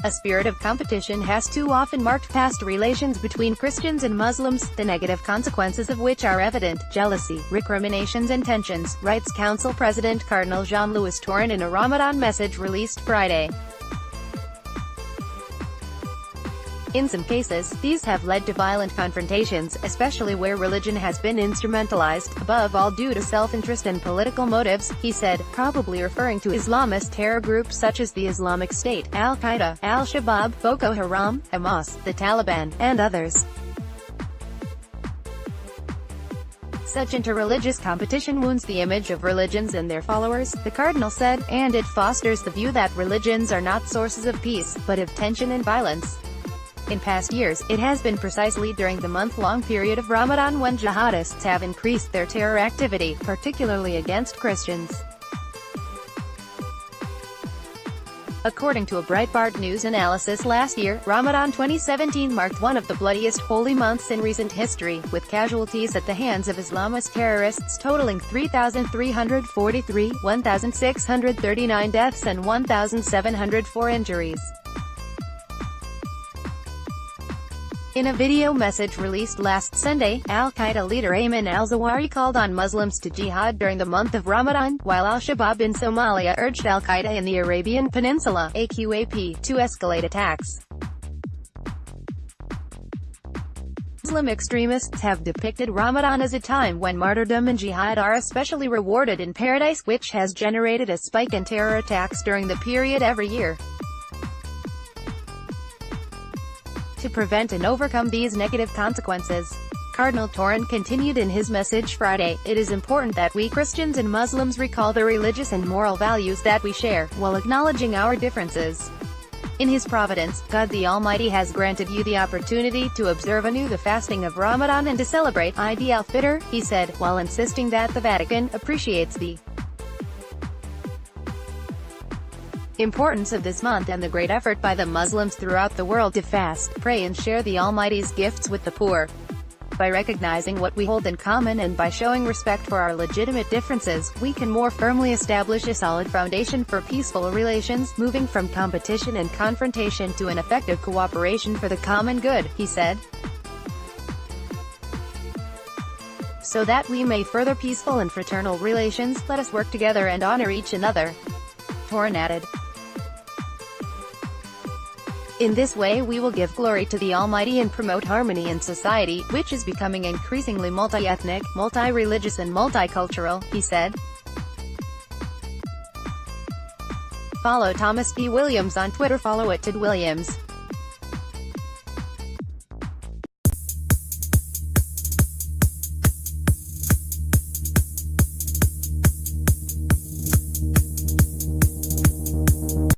A spirit of competition has too often marked past relations between Christians and Muslims, the negative consequences of which are evident: jealousy, recriminations and tensions, writes Council President Cardinal Jean-Louis Tauran in a Ramadan message released Friday. In some cases, these have led to violent confrontations, especially where religion has been instrumentalized, above all due to self-interest and political motives, he said, probably referring to Islamist terror groups such as the Islamic State, Al-Qaeda, Al-Shabaab, Boko Haram, Hamas, the Taliban, and others. Such interreligious competition wounds the image of religions and their followers, the Cardinal said, and it fosters the view that religions are not sources of peace, but of tension and violence. In past years, it has been precisely during the month-long period of Ramadan when jihadists have increased their terror activity, particularly against Christians. According to a Breitbart News analysis last year, Ramadan 2017 marked one of the bloodiest holy months in recent history, with casualties at the hands of Islamist terrorists totaling 3,343, 1,639 deaths and 1,704 injuries. In a video message released last Sunday, Al-Qaeda leader Ayman al-Zawahiri called on Muslims to jihad during the month of Ramadan, while Al-Shabaab in Somalia urged Al-Qaeda in the Arabian Peninsula (AQAP) to escalate attacks. Muslim extremists have depicted Ramadan as a time when martyrdom and jihad are especially rewarded in paradise, which has generated a spike in terror attacks during the period every year. To prevent and overcome these negative consequences, Cardinal Tauran continued in his message Friday, it is important that we Christians and Muslims recall the religious and moral values that we share, while acknowledging our differences. In His providence, God the Almighty has granted you the opportunity to observe anew the fasting of Ramadan and to celebrate Eid al-Fitr, he said, while insisting that the Vatican appreciates the importance of this month and the great effort by the Muslims throughout the world to fast, pray and share the Almighty's gifts with the poor. By recognizing what we hold in common and by showing respect for our legitimate differences, we can more firmly establish a solid foundation for peaceful relations, moving from competition and confrontation to an effective cooperation for the common good, he said. So that we may further peaceful and fraternal relations, let us work together and honor each another. Tauran added. In this way we will give glory to the Almighty and promote harmony in society, which is becoming increasingly multi-ethnic, multi-religious and multicultural, he said. Follow Thomas P. Williams on Twitter. Follow @TidWilliams.